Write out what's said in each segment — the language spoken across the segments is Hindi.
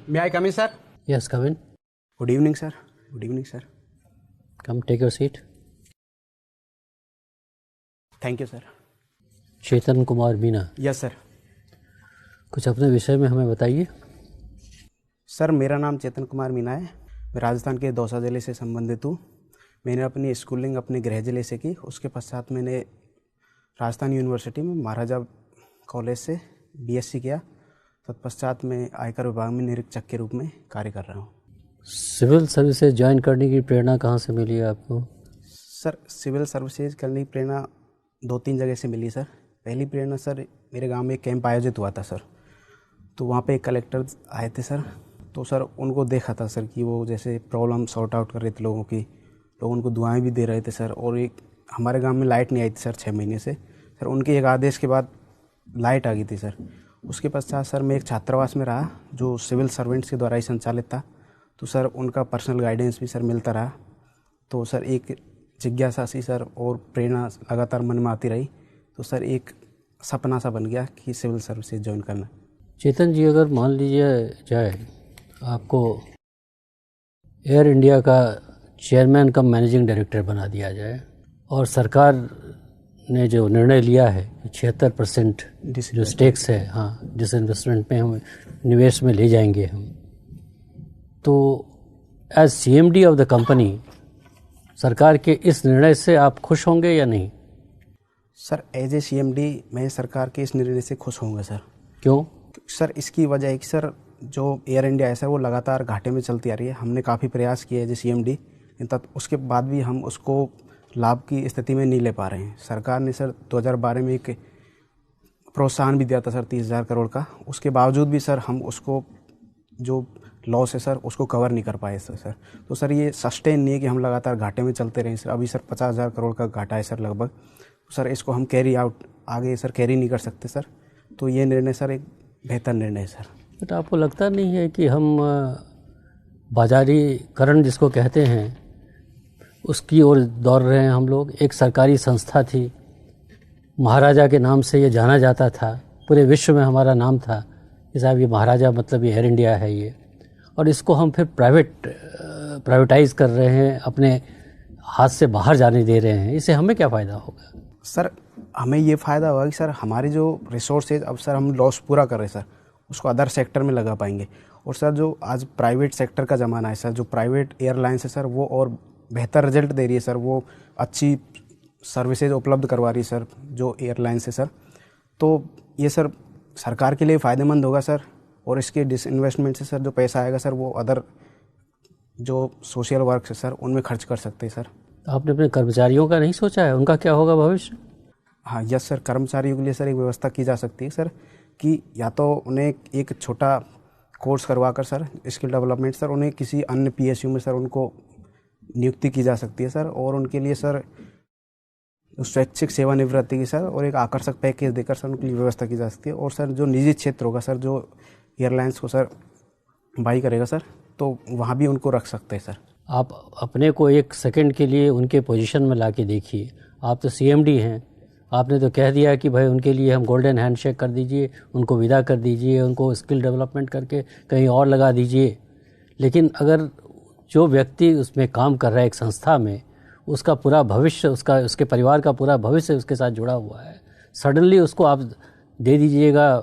May I come in, sir? Yes, come in. Good evening, sir. Good evening, sir. Come, take your seat. Thank you, sir. Chetan Kumar Meena. Yes, sir. कुछ अपने विषय में हमें बताइए. सर, मेरा नाम चेतन कुमार मीना है. मैं राजस्थान के दौसा ज़िले से संबंधित हूँ. मैंने अपनी स्कूलिंग अपने गृह ज़िले से की. उसके पश्चात मैंने राजस्थान यूनिवर्सिटी में महाराजा कॉलेज से बीएससी किया. तत्पश्चात मैं आयकर विभाग में निरीक्षक के रूप में कार्य कर रहा हूँ. सिविल सर्विसेज ज्वाइन करने की प्रेरणा कहाँ से मिली आपको? सर, सिविल सर्विसेज करने की प्रेरणा 2-3 जगह से मिली सर. पहली प्रेरणा सर, मेरे गांव में एक कैंप आयोजित हुआ था सर. तो वहाँ पे एक कलेक्टर आए थे सर. तो सर उनको देखा था सर कि वो जैसे प्रॉब्लम सॉर्ट आउट कर रहे थे लोगों की. लोग उनको दुआएं भी दे रहे थे सर. और एक हमारे गांव में लाइट नहीं आई थी सर 6 महीने से. सर उनके एक आदेश के बाद लाइट आ गई थी सर. उसके पश्चात सर मैं एक छात्रावास में रहा जो सिविल सर्वेंट्स के द्वारा ही संचालित था. तो सर उनका पर्सनल गाइडेंस भी सर मिलता रहा. तो सर एक जिज्ञासा सी सर और प्रेरणा लगातार मन में आती रही. तो सर एक सपना सा बन गया कि सिविल सर्विसेज ज्वाइन करना. चेतन जी, अगर मान लीजिए जाए आपको एयर इंडिया का चेयरमैन कम मैनेजिंग डायरेक्टर बना दिया जाए और सरकार ने जो निर्णय लिया है 76% जो स्टेक्स है, हाँ, जिस इन्वेस्टमेंट में हम निवेश में ले जाएंगे हम, तो as CMD of the company सरकार के इस निर्णय से आप खुश होंगे या नहीं? सर, एज ए CMD मैं सरकार के इस निर्णय से खुश होऊंगा सर. क्यों? सर इसकी वजह है कि सर जो एयर इंडिया है सर वो लगातार घाटे में चलती आ रही है. हमने काफ़ी प्रयास किए एज ए CMD, उसके बाद भी हम उसको लाभ की स्थिति में नहीं ले पा रहे हैं. सरकार ने सर 2012 में एक प्रोत्साहन भी दिया था सर 30,000 करोड़ का. उसके बावजूद भी सर हम उसको जो लॉस है सर उसको कवर नहीं कर पाए सर. तो सर ये सस्टेन नहीं है कि हम लगातार घाटे में चलते रहें सर. अभी सर 50,000 करोड़ का घाटा है सर लगभग. तो सर इसको हम कैरी आउट आगे सर कैरी नहीं कर सकते सर. तो ये निर्णय सर एक बेहतर निर्णय है सर. बट आपको लगता नहीं है कि हम बाजारीकरण जिसको कहते हैं उसकी ओर दौड़ रहे हैं हम लोग? एक सरकारी संस्था थी, महाराजा के नाम से ये जाना जाता था, पूरे विश्व में हमारा नाम था कि साहब ये महाराजा मतलब ये एयर इंडिया है ये, और इसको हम फिर प्राइवेटाइज कर रहे हैं, अपने हाथ से बाहर जाने दे रहे हैं. इससे हमें क्या फ़ायदा होगा? सर हमें ये फ़ायदा होगा कि सर हमारी जो रिसोर्सेज अब सर हम लॉस पूरा कर रहे हैं सर उसको अदर सेक्टर में लगा पाएंगे. और सर जो आज प्राइवेट सेक्टर का ज़माना है सर, जो प्राइवेट एयरलाइंस है सर वो और बेहतर रिजल्ट दे रही है सर. वो अच्छी सर्विसेज उपलब्ध करवा रही है सर जो एयरलाइंस है सर. तो ये सर सरकार के लिए फ़ायदेमंद होगा सर. और इसके डिसइन्वेस्टमेंट से सर जो पैसा आएगा सर वो अदर जो सोशल वर्क है सर उनमें खर्च कर सकते हैं सर. आपने अपने कर्मचारियों का नहीं सोचा है, उनका क्या होगा भविष्य? हाँ यस सर, कर्मचारियों के लिए सर एक व्यवस्था की जा सकती है सर कि या तो उन्हें एक छोटा कोर्स करवा कर सर स्किल डेवलपमेंट सर उन्हें किसी अन्य PSU में सर उनको नियुक्ति की जा सकती है सर. और उनके लिए सर स्वैच्छिक सेवानिवृत्ति की सर और एक आकर्षक पैकेज देकर सर उनके लिए व्यवस्था की जा सकती है. और सर जो निजी क्षेत्र होगा सर जो एयरलाइंस को सर बाई करेगा सर तो वहाँ भी उनको रख सकते हैं सर. आप अपने को एक सेकंड के लिए उनके पोजीशन में ला के देखिए. आप तो CMD हैं, आपने तो कह दिया कि भाई उनके लिए हम गोल्डन हैंडशेक कर दीजिए, उनको विदा कर दीजिए, उनको स्किल डेवलपमेंट करके कहीं और लगा दीजिए. लेकिन अगर जो व्यक्ति उसमें काम कर रहा है एक संस्था में, उसका पूरा भविष्य, उसके परिवार का पूरा भविष्य उसके साथ जुड़ा हुआ है, सडनली उसको आप दे दीजिएगा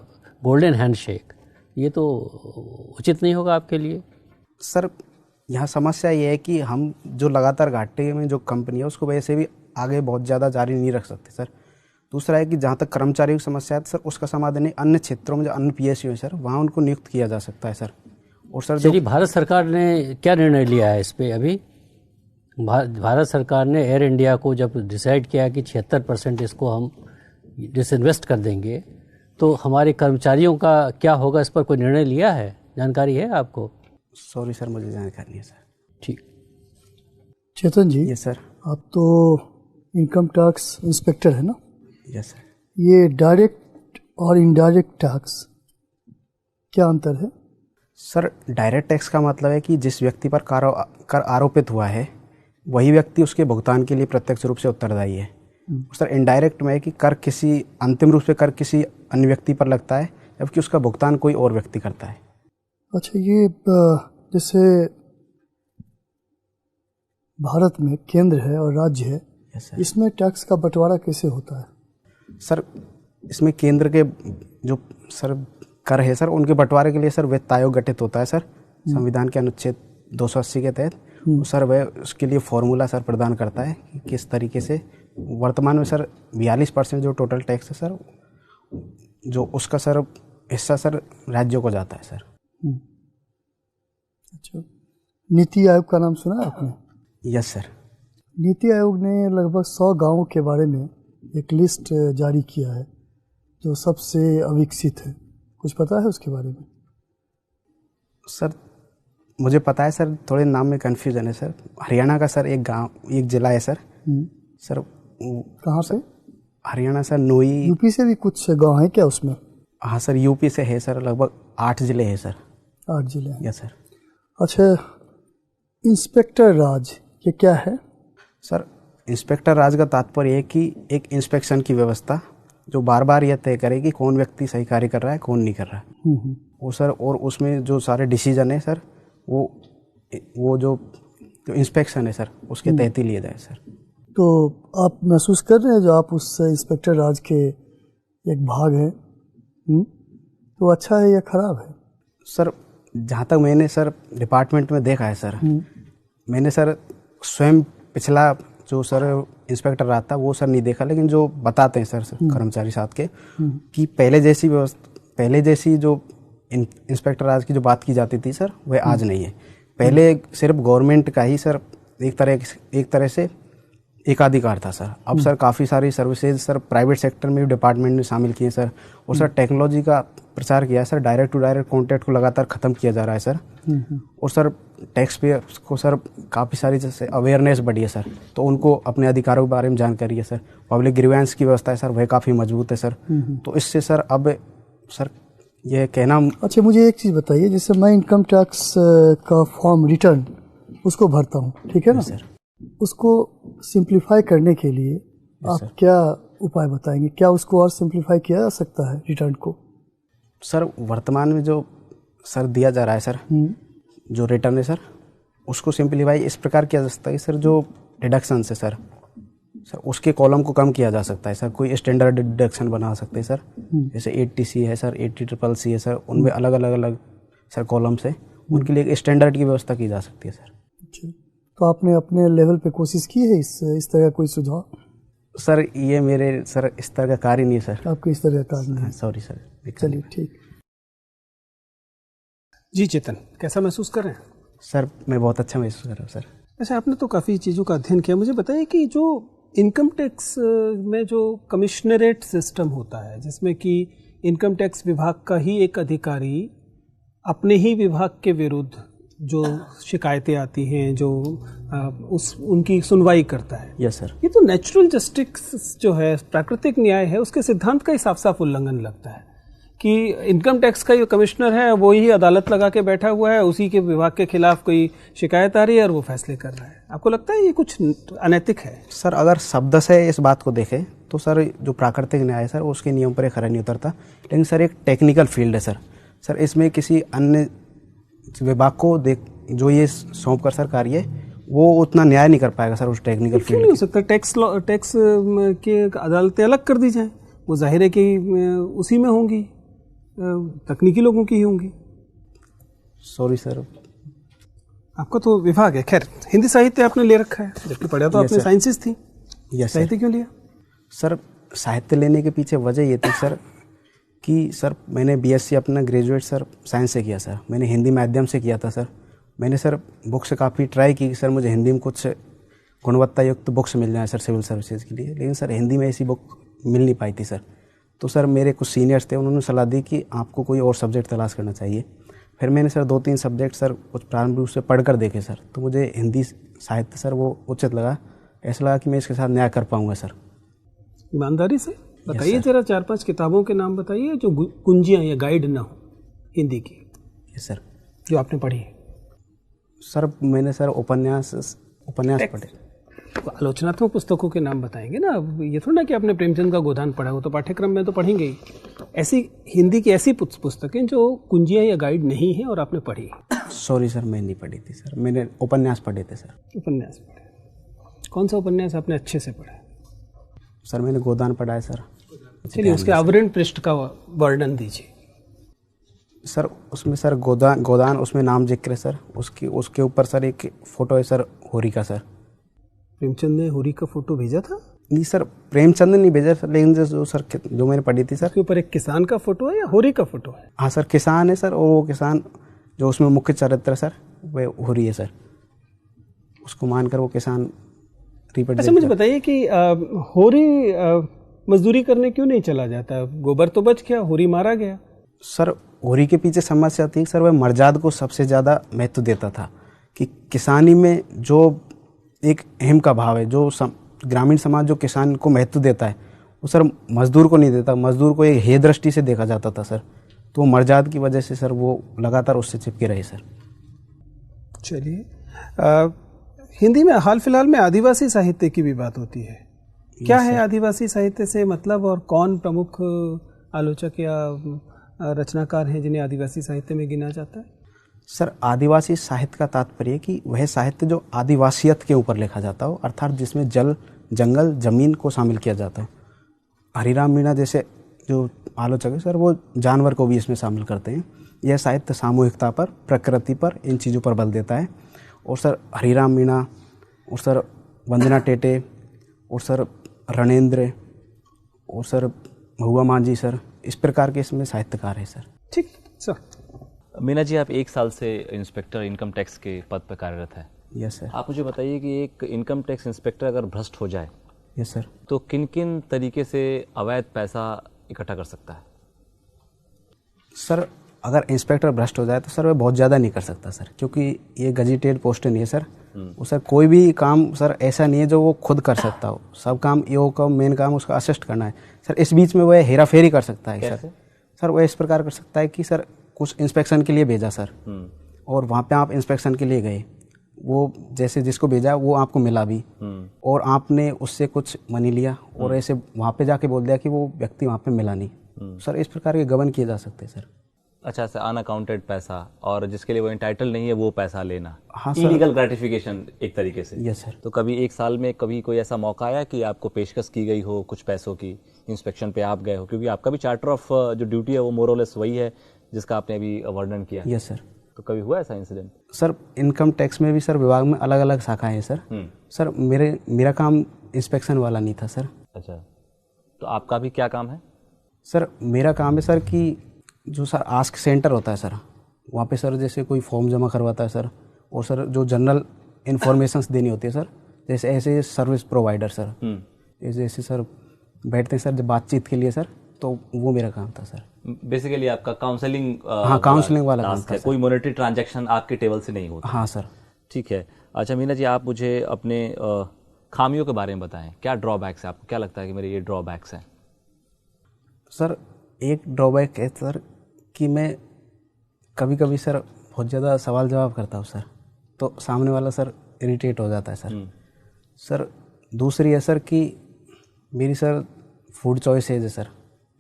गोल्डन हैंडशेक, ये तो उचित नहीं होगा आपके लिए. सर यहाँ समस्या ये है कि हम जो लगातार घाटे में जो कंपनी है उसको वैसे भी आगे बहुत ज़्यादा जारी नहीं रख सकते सर. दूसरा है कि जहाँ तक कर्मचारियों की समस्या है सर उसका समाधान अन्य क्षेत्रों में जो अन्य PSU है सर वहाँ उनको नियुक्त किया जा सकता है सर. और सर चलिए, भारत सरकार ने क्या निर्णय लिया है इस पर? अभी भारत सरकार ने एयर इंडिया को जब डिसाइड किया कि 76% इसको हम डिसइन्वेस्ट कर देंगे, तो हमारे कर्मचारियों का क्या होगा, इस पर कोई निर्णय लिया है? जानकारी है आपको? सॉरी सर, मुझे जानकारी नहीं है सर. ठीक. चेतन जी, यस सर. आप तो इनकम टैक्स इंस्पेक्टर है ना? Yes sir. ये डायरेक्ट और इनडायरेक्ट टैक्स क्या अंतर है? सर डायरेक्ट टैक्स का मतलब है कि जिस व्यक्ति पर कर आरोपित हुआ है वही व्यक्ति उसके भुगतान के लिए प्रत्यक्ष रूप से उत्तरदायी है. सर इनडायरेक्ट में है कि कर किसी अंतिम रूप से कर किसी अन्य व्यक्ति पर लगता है जबकि उसका भुगतान कोई और व्यक्ति करता है. अच्छा, ये जैसे भारत में केंद्र है और राज्य है, यस सर। इसमें टैक्स का बंटवारा कैसे होता है? सर इसमें केंद्र के जो सर कर है सर, उनके बंटवारे के लिए सर वित्त आयोग गठित होता है सर, संविधान के अनुच्छेद 280 के तहत। सर वह उसके लिए फॉर्मूला सर प्रदान करता है कि किस तरीके से वर्तमान में सर 42% जो टोटल टैक्स है सर, जो उसका सर हिस्सा सर राज्यों को जाता है सर। अच्छा, नीति आयोग का नाम सुना है आपने? Yes sir. नीति आयोग ने लगभग 100 गांवों के बारे में एक लिस्ट जारी किया है जो सबसे अविकसित है। कुछ पता है उसके बारे में? सर मुझे पता है सर, थोड़े नाम में कन्फ्यूजन है सर। हरियाणा का सर एक गांव, एक जिला है सर। सर कहाँ से? हरियाणा सर, नोई। यूपी से भी कुछ गांव है क्या उसमें? हाँ सर, यूपी से है सर, लगभग 8 जिले हैं सर। 8 जिले हैं। Yes sir. अच्छा, इंस्पेक्टर राज ये क्या है? सर इंस्पेक्टर राज का तात्पर्य है कि एक इंस्पेक्शन की व्यवस्था जो बार बार यह तय करे कि कौन व्यक्ति सही कार्य कर रहा है, कौन नहीं कर रहा है। वो सर, और उसमें जो सारे डिसीजन है सर, वो जो इंस्पेक्शन है सर, उसके तहत ही लिए जाए सर। तो आप महसूस कर रहे हैं जो आप उस इंस्पेक्टर राज के एक भाग हैं, तो अच्छा है या खराब है? सर जहाँ तक मैंने सर डिपार्टमेंट में देखा है सर, मैंने सर स्वयं पिछला जो सर इंस्पेक्टर रहा था वो सर नहीं देखा, लेकिन जो बताते हैं सर कर्मचारी साथ के कि पहले जैसी व्यवस्था, पहले जैसी जो इंस्पेक्टर राज की जो बात की जाती थी सर, वह आज नहीं है। पहले सिर्फ गवर्नमेंट का ही सर एक तरह से एकाधिकार था सर। अब सर काफ़ी सारी सर्विसेज सर प्राइवेट सेक्टर में भी डिपार्टमेंट ने शामिल किए सर, और सर टेक्नोलॉजी का प्रचार किया है sir. Direct to direct contact को लगातार ख़त्म किया जा रहा है सर। और सर टैक्स पेयर्स को सर काफ़ी सारी जैसे अवेयरनेस बढ़ी है सर, तो उनको अपने अधिकारों के बारे में जानकारी है सर। पब्लिक ग्रीवेंस की व्यवस्था है सर, वह काफ़ी मजबूत है सर। तो इससे सर अब सर यह कहना। अच्छा, मुझे एक चीज़ बताइए, जैसे मैं इनकम टैक्स का फॉर्म रिटर्न उसको भरता हूँ, ठीक है ना सर, उसको सिंप्लीफाई करने के लिए आप क्या उपाय बताएंगे? क्या उसको और सिंप्लीफाई किया जा सकता है रिटर्न को? सर वर्तमान में जो सर दिया जा रहा है सर, जो रिटर्न है सर, उसको सिंप्लीफाई इस प्रकार किया जा सकता है सर, जो डिडक्शन है सर, उसके कॉलम को कम किया जा सकता है सर। कोई स्टैंडर्ड डिडक्शन बना सकते हैं सर, जैसे 80C है सर, 80CCC है सर, उनमें अलग अलग सर कॉलम से उनके लिए एक स्टैंडर्ड की व्यवस्था की जा सकती है सर। अच्छा, तो आपने अपने लेवल पे कोशिश की है इस तरह का कोई सुझाव? सर ये मेरे सर इस तरह का कार्य नहीं है सर। आपके इस तरह का कार्य नहीं है? Sorry sir. चलिए ठीक। जी चेतन, कैसा महसूस कर रहे हैं? सर मैं बहुत अच्छा महसूस कर रहा हूँ सर। अच्छा, आपने तो काफ़ी चीज़ों का अध्ययन किया। मुझे बताइए कि जो इनकम टैक्स में जो कमिश्नरेट सिस्टम होता है, जिसमें कि इनकम टैक्स विभाग का ही एक अधिकारी अपने ही विभाग के विरुद्ध जो शिकायतें आती हैं, जो उनकी सुनवाई करता है। Yes sir. ये तो नेचुरल जस्टिस जो है, प्राकृतिक न्याय है, उसके सिद्धांत का ही साफ साफ उल्लंघन लगता है कि इनकम टैक्स का जो कमिश्नर है वो ही अदालत लगा के बैठा हुआ है, उसी के विभाग के खिलाफ कोई शिकायत आ रही है और वो फैसले कर रहा है। आपको लगता है ये कुछ अनैतिक है? सर अगर शब्द से इस बात को देखें तो सर जो प्राकृतिक न्याय है सर, उसके नियम पर खरा नहीं उतरता। लेकिन सर एक टेक्निकल फील्ड है सर। सर इसमें किसी अन्य विभाग को जो ये सौंप कर सर कार्य, वो उतना न्याय नहीं कर पाएगा सर उस टेक्निकल फील्ड। नहीं हो सकता टैक्स के अदालतें अलग कर दी जाएं, वो जाहिर है कि उसी में होंगी, तकनीकी लोगों की ही होंगी। Sorry sir. आपका तो विभाग है। खैर, हिंदी साहित्य आपने ले रखा है, जबकि पढ़ा तो आपने साइंसेस थी। साहित्य क्यों लिया? सर साहित्य लेने के पीछे वजह ये थी सर कि सर मैंने BSc अपना ग्रेजुएट सर साइंस से किया सर। मैंने हिंदी माध्यम से किया था सर। मैंने सर बुक्स काफ़ी ट्राई की कि सर मुझे हिंदी में कुछ गुणवत्ता युक्त बुक्स मिल जाए सर सिविल सर्विसेज के लिए, लेकिन सर हिंदी में ऐसी बुक मिल नहीं पाई थी सर। तो सर मेरे कुछ सीनियर्स थे, उन्होंने सलाह दी कि आपको कोई और सब्जेक्ट तलाश करना चाहिए। फिर मैंने सर 2-3 सब्जेक्ट सर कुछ प्रारंभिक रूप से पढ़ कर देखे सर, तो मुझे हिंदी साहित्य सर वो उचित लगा। ऐसा लगा कि मैं इसके साथ न्याय कर पाऊँगा सर। ईमानदारी से बताइए जरा 4-5 किताबों के नाम बताइए जो कुंजियाँ या गाइड ना हो हिंदी की। Yes sir. जो आपने पढ़ी है? सर मैंने सर उपन्यास पढ़े। आलोचनात्मक पुस्तकों के नाम बताएंगे ना, अब ये थोड़ा ना कि आपने प्रेमचंद का गोदान पढ़ा हो तो पाठ्यक्रम में तो पढ़ेंगे ही। ऐसी हिंदी की ऐसी पुस्तकें जो कुंजियाँ या गाइड नहीं है और आपने पढ़ी। सॉरी सर, मैं नहीं पढ़ी थी सर, मैंने उपन्यास पढ़े थे सर। उपन्यास पढ़े, कौन सा उपन्यास आपने अच्छे से पढ़ा? सर मैंने गोदान पढ़ा है सर। चलिए उसके आवरण पृष्ठ का वर्णन दीजिए। सर उसमें सर गोदान उसमें नाम जिक्र है सर, उसके ऊपर सर एक फ़ोटो है सर होरी का सर। प्रेमचंद ने होरी का फोटो भेजा था? नहीं सर, प्रेमचंद ने नहीं भेजा सर, लेकिन जो मैंने पढ़ी थी सर, उसके ऊपर एक किसान का फोटो है या होरी का फोटो है? हाँ सर, किसान है सर, और वो किसान जो उसमें मुख्य चरित्र है सर वो होरी है सर, उसको मानकर वो किसान रिप्रेजेंट। अच्छा मुझे बताइए कि होरी मजदूरी करने क्यों नहीं चला जाता? गोबर तो बच गया, होरी मारा गया। सर होरी के पीछे समस्या थी सर, वह मर्जाद को सबसे ज़्यादा महत्व देता था कि किसानी में जो एक अहम का भाव है, जो ग्रामीण समाज जो किसान को महत्व देता है वो सर मजदूर को नहीं देता, मजदूर को एक हे दृष्टि से देखा जाता था सर। तो मर्जाद की वजह से सर वो लगातार उससे चिपके रहे सर। चलिए, हिंदी में हाल फिलहाल में आदिवासी साहित्य की भी बात होती है। क्या है आदिवासी साहित्य से मतलब, और कौन प्रमुख आलोचक या रचनाकार हैं जिन्हें आदिवासी साहित्य में गिना जाता है? सर आदिवासी साहित्य का तात्पर्य है कि वह साहित्य जो आदिवासियत के ऊपर लिखा जाता हो, अर्थात जिसमें जल, जंगल, जमीन को शामिल किया जाता हो। हरिराम मीणा जैसे जो आलोचक है सर, वो जानवर को भी इसमें शामिल करते हैं। यह साहित्य सामूहिकता पर, प्रकृति पर, इन चीज़ों पर बल देता है। और सर हरिराम मीणा और सर वंदना टेटे और सर रणेंद्र और सर महुआ मांझी सर, इस प्रकार के इसमें साहित्यकार है सर। ठीक सर। मीना जी, आप 1 साल से इंस्पेक्टर इनकम टैक्स के पद पर कार्यरत है। Yes sir. आप मुझे बताइए कि एक इनकम टैक्स इंस्पेक्टर अगर भ्रष्ट हो जाए, यस सर, तो किन किन तरीके से अवैध पैसा इकट्ठा कर सकता है? सर अगर इंस्पेक्टर भ्रष्ट हो जाए तो सर वह बहुत ज़्यादा नहीं कर सकता सर, क्योंकि ये गजेटेड पोस्ट नहीं है सर। वो सर कोई भी काम सर ऐसा नहीं है जो वो खुद कर सकता हो, सब काम ईओ का मेन काम उसका असिस्ट करना है सर। इस बीच में वह हेरा फेरी कर सकता है सर। सर वह इस प्रकार कर सकता है कि सर कुछ इंस्पेक्शन के लिए भेजा सर, और वहाँ पे आप इंस्पेक्शन के लिए गए, वो जैसे जिसको भेजा वो आपको मिला भी, और आपने उससे कुछ मनी लिया और ऐसे वहाँ पे जाके बोल दिया कि वो व्यक्ति वहाँ पे मिला नहीं। सर इस प्रकार के गबन किए जा सकते हैं सर। अच्छा से अनअकाउंटेड पैसा, और जिसके लिए वो एंटाइटल नहीं है वो पैसा लेना। हाँ सर। इलीगल ग्रेटिफिकेशन एक तरीके से। Yes sir. तो कभी 1 साल में कभी कोई ऐसा मौका आया कि आपको पेशकश की गई हो कुछ पैसों की, इंस्पेक्शन पे आप गए हो? क्योंकि आपका भी चार्टर ऑफ जो ड्यूटी है वो मोरलेस वही है जिसका आपने अभी वर्णन किया। Yes sir. तो कभी हुआ ऐसा इंसिडेंट? सर इनकम टैक्स में भी सर विभाग में अलग अलग शाखाएं हैं सर। सर मेरा काम इंस्पेक्शन वाला नहीं था सर। अच्छा, तो आपका भी क्या काम है? सर मेरा काम है सर कि जो सर आस्क सेंटर होता है सर, वहाँ पे सर जैसे कोई फॉर्म जमा करवाता है सर, और सर जो जनरल इन्फॉर्मेशंस देनी होती है सर, जैसे ऐसे सर्विस प्रोवाइडर सर, जैसे सर बैठते हैं सर जब बातचीत के लिए सर, तो वो मेरा काम था सर। बेसिकली आपका काउंसलिंग? हाँ, काउंसलिंग वाला काम था। कोई मॉनेटरी ट्रांजैक्शन आपके टेबल से नहीं होता? हाँ सर। ठीक है। अच्छा मीना जी, आप मुझे अपने खामियों के बारे में बताएं। क्या ड्रॉबैक्स है? आपको क्या लगता है कि मेरे ये ड्रॉबैक्स हैं? सर एक ड्रॉबैक है सर कि मैं कभी कभी सर बहुत ज़्यादा सवाल जवाब करता हूँ सर, तो सामने वाला सर इरिटेट हो जाता है सर। सर दूसरी है सर कि मेरी सर फूड चॉइसेज है सर,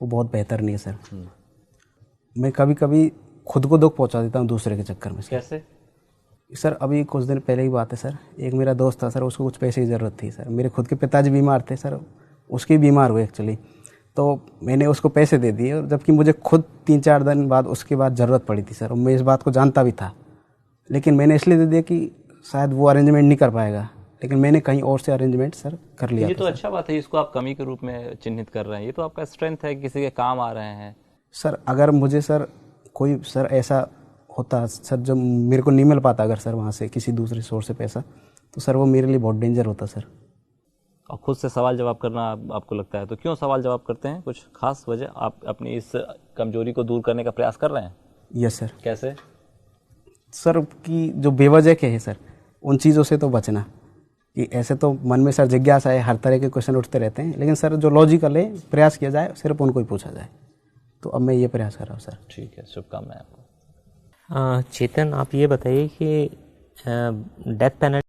वो बहुत बेहतर नहीं है सर। मैं कभी कभी खुद को दुख पहुंचा देता हूं दूसरे के चक्कर में सर। कैसे? सर अभी कुछ दिन पहले ही बात है सर, एक मेरा दोस्त था सर, उसको कुछ पैसे की ज़रूरत थी सर। मेरे खुद के पिताजी बीमार थे सर, उसके बीमार हुए एक्चुअली, तो मैंने उसको पैसे दे दिए, और जबकि मुझे खुद 3-4 दिन बाद उसके बाद ज़रूरत पड़ी थी सर, और मैं इस बात को जानता भी था, लेकिन मैंने इसलिए दे दिया कि शायद वो अरेंजमेंट नहीं कर पाएगा, लेकिन मैंने कहीं और से अरेंजमेंट सर कर लिया। ये तो अच्छा बात है, इसको आप कमी के रूप में चिन्हित कर रहे हैं, ये तो आपका स्ट्रेंथ है, किसी के काम आ रहे हैं। सर अगर मुझे सर कोई सर ऐसा होता सर जब मेरे को नहीं मिल पाता अगर सर वहाँ से किसी दूसरे सोर्स से पैसा, तो सर वो मेरे लिए बहुत डेंजर होता सर। और खुद से सवाल जवाब करना आपको लगता है, तो क्यों सवाल जवाब करते हैं? कुछ खास वजह? आप अपनी इस कमजोरी को दूर करने का प्रयास कर रहे हैं? Yes sir. कैसे? सर की जो बेवजह के है सर, उन चीज़ों से तो बचना, कि ऐसे तो मन में सर जिज्ञासा है, हर तरह के क्वेश्चन उठते रहते हैं, लेकिन सर जो लॉजिकल है प्रयास किया जाए, सिर्फ उनको ही पूछा जाए, तो अब मैं ये प्रयास कर रहा हूँ सर। ठीक है, शुभकामनाएं आपको। चेतन, आप ये बताइए कि डेथ पेनल्टी